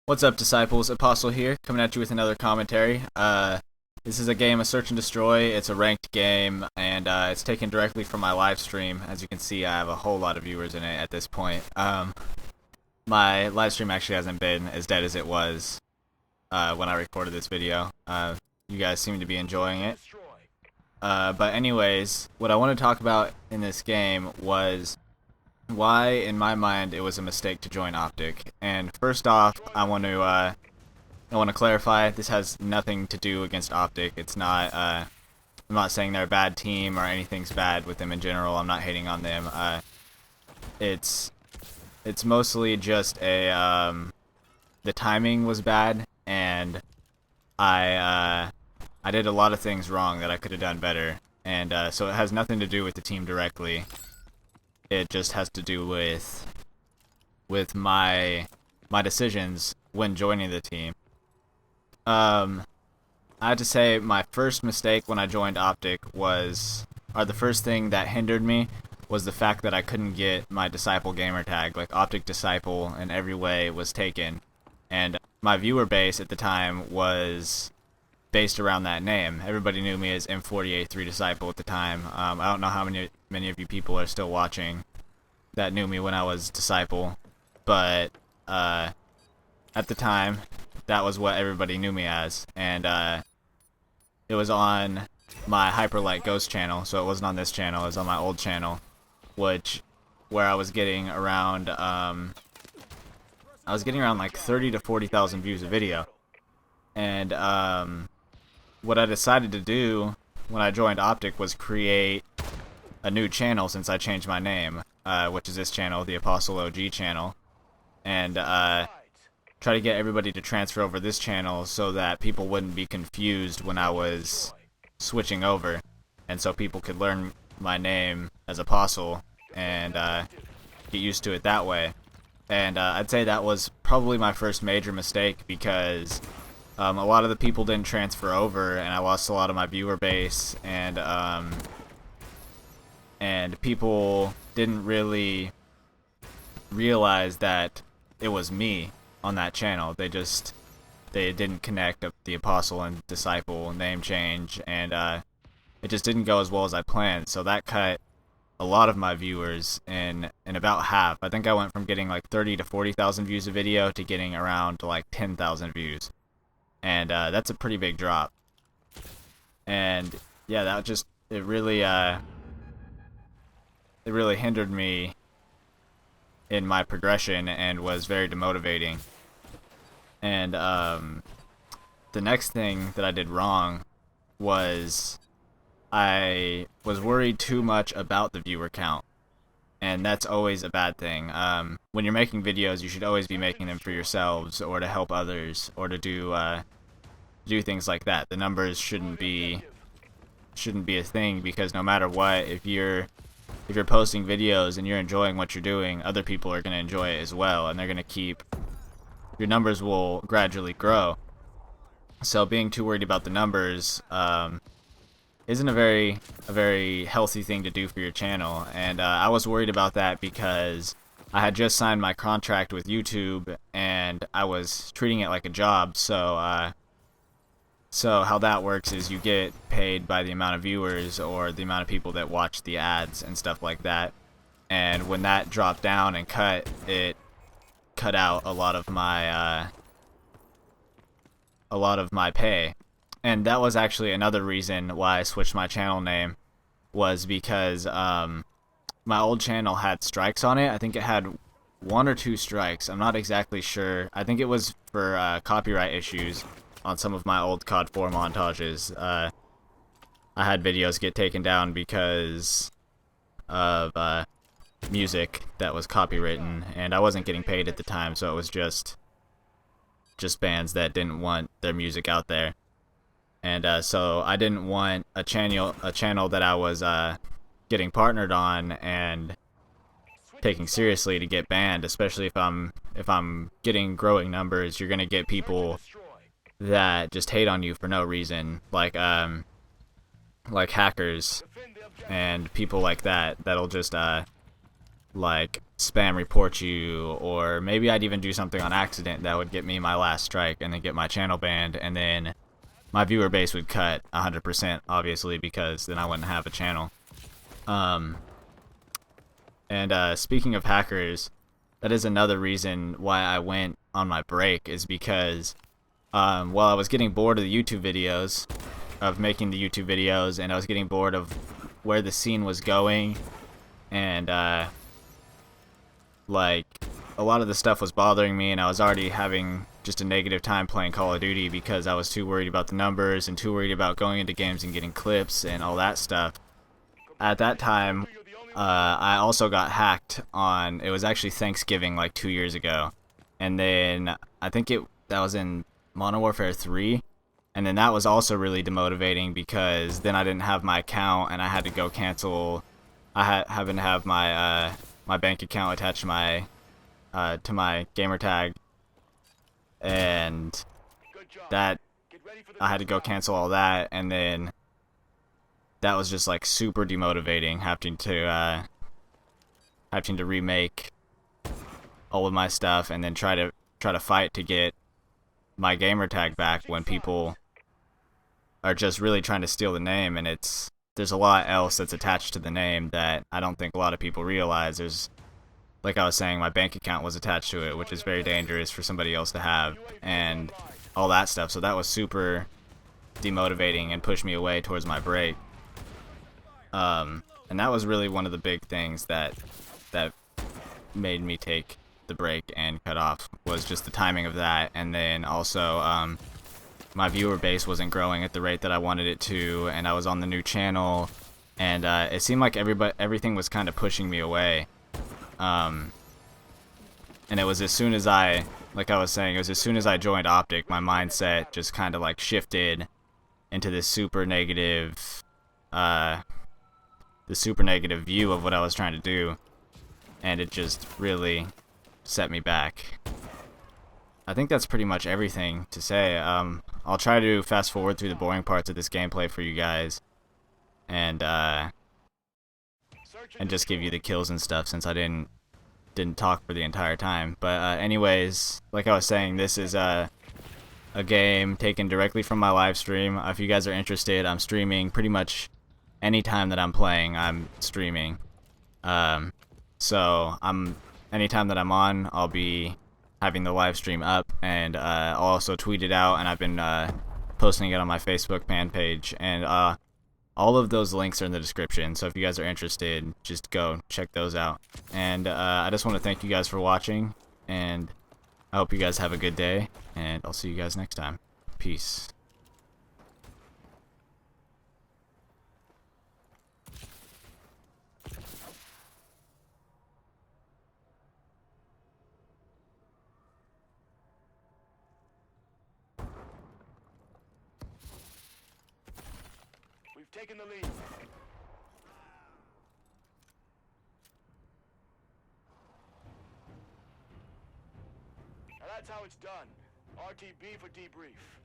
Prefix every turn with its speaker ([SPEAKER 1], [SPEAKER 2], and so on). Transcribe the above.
[SPEAKER 1] What's up, disciples? Apostle here, coming at you with another commentary. This is a game of Search and Destroy. It's a ranked game, and it's taken directly from my live stream. As you can see, I have a whole lot of viewers in it at this point. My live stream actually hasn't been as dead as it was when I recorded this video. You guys seem to be enjoying it. But anyways, what I want to talk about in this game was why, in my mind, it was a mistake to join OpTic. And first off, I want to clarify, this has nothing to do against OpTic. It's not, I'm not saying they're a bad team or anything's bad with them in general. I'm not hating on them. It's mostly just the timing was bad, and I did a lot of things wrong that I could have done better. And so it has nothing to do with the team directly. It just has to do with my decisions when joining the team. I have to say my first mistake when I joined OpTic the first thing that hindered me was the fact that I couldn't get my Disciple gamer tag. Like, OpTic Disciple in every way was taken, and my viewer base at the time was based around that name. Everybody knew me as M48-3 Disciple at the time. I don't know how many of you people are still watching that knew me when I was Disciple, but at the time, that was what everybody knew me as, and it was on my Hyperlight Ghost channel, so it wasn't on this channel. It was on my old channel, where I was getting around like 30 to 40,000 views a video, and what I decided to do when I joined OpTic was create a new channel since I changed my name, which is this channel, the Apostle OG channel, and try to get everybody to transfer over this channel so that people wouldn't be confused when I was switching over, and so people could learn my name as Apostle and get used to it that way. And I'd say that was probably my first major mistake, because a lot of the people didn't transfer over, and I lost a lot of my viewer base, and people didn't really realize that it was me on that channel. They didn't connect up the Apostle and Disciple name change, and it just didn't go as well as I planned. So that cut a lot of my viewers in about half. I think I went from getting like 30 to 40,000 views a video to getting around to like 10,000 views, and that's a pretty big drop. And yeah, that just it really hindered me in my progression and was very demotivating. And the next thing that I did wrong was I was worried too much about the viewer count, and that's always a bad thing. When you're making videos, you should always be making them for yourselves or to help others or to do things like that. The numbers shouldn't be a thing, because no matter what, if you're posting videos and you're enjoying what you're doing, other people are going to enjoy it as well, and they're going to your numbers will gradually grow. So being too worried about the numbers isn't a very healthy thing to do for your channel, and I was worried about that because I had just signed my contract with YouTube and I was treating it like a job. So how that works is you get paid by the amount of viewers or the amount of people that watch the ads and stuff like that. And when that dropped down and it cut out a lot of my pay. And that was actually another reason why I switched my channel name, was because my old channel had strikes on it. I think it had 1 or 2 strikes. I'm not exactly sure. I think it was for copyright issues on some of my old COD 4 montages. I had videos get taken down because of music that was copywritten, and I wasn't getting paid at the time, so it was just bands that didn't want their music out there. And so I didn't want a channel that I was getting partnered on and taking seriously to get banned, especially if I'm getting growing numbers. You're gonna get people that just hate on you for no reason, like hackers and people like that that'll just like spam report you, or maybe I'd even do something on accident that would get me my last strike and then get my channel banned, and then my viewer base would cut 100%, obviously, because then I wouldn't have a channel. Speaking of hackers, that is another reason why I went on my break, is because while I was getting bored of the YouTube videos, of making the YouTube videos, and I was getting bored of where the scene was going, and like, a lot of the stuff was bothering me, and I was already having just a negative time playing Call of Duty because I was too worried about the numbers and too worried about going into games and getting clips and all that stuff. At that time, I also got hacked on, it was actually Thanksgiving like 2 years ago, and then I think that was in Modern Warfare 3, and then that was also really demotivating because then I didn't have my account and I had to go cancel. I happened to have my my bank account attached to my gamer tag, and that I had to go cancel all that, and then that was just like super demotivating, having to remake all of my stuff and then try to fight to get my gamer tag back when people are just really trying to steal the name, and there's a lot else that's attached to the name that I don't think a lot of people realize. There's, like I was saying, my bank account was attached to it, which is very dangerous for somebody else to have, and all that stuff. So that was super demotivating and pushed me away towards my break. And that was really one of the big things that made me take the break and cut off, was just the timing of that, and then also my viewer base wasn't growing at the rate that I wanted it to, and I was on the new channel, and it seemed like everything was kind of pushing me away. And it was as soon as like I was saying, it was as soon as I joined OpTic, my mindset just kind of like shifted into this super negative view of what I was trying to do, and it just really set me back. I think that's pretty much everything to say. I'll try to fast forward through the boring parts of this gameplay for you guys, and just give you the kills and stuff, since I didn't talk for the entire time. But anyways, like I was saying, this is a game taken directly from my live stream. If you guys are interested, I'm streaming pretty much any time that I'm playing. I'm streaming. So anytime that I'm on, I'll be having the live stream up, and I'll also tweet it out, and I've been posting it on my Facebook fan page, and all of those links are in the description, so if you guys are interested, just go check those out. And I just want to thank you guys for watching, and I hope you guys have a good day, and I'll see you guys next time. Peace.
[SPEAKER 2] We've taken the lead. Now that's how it's done. RTB for debrief.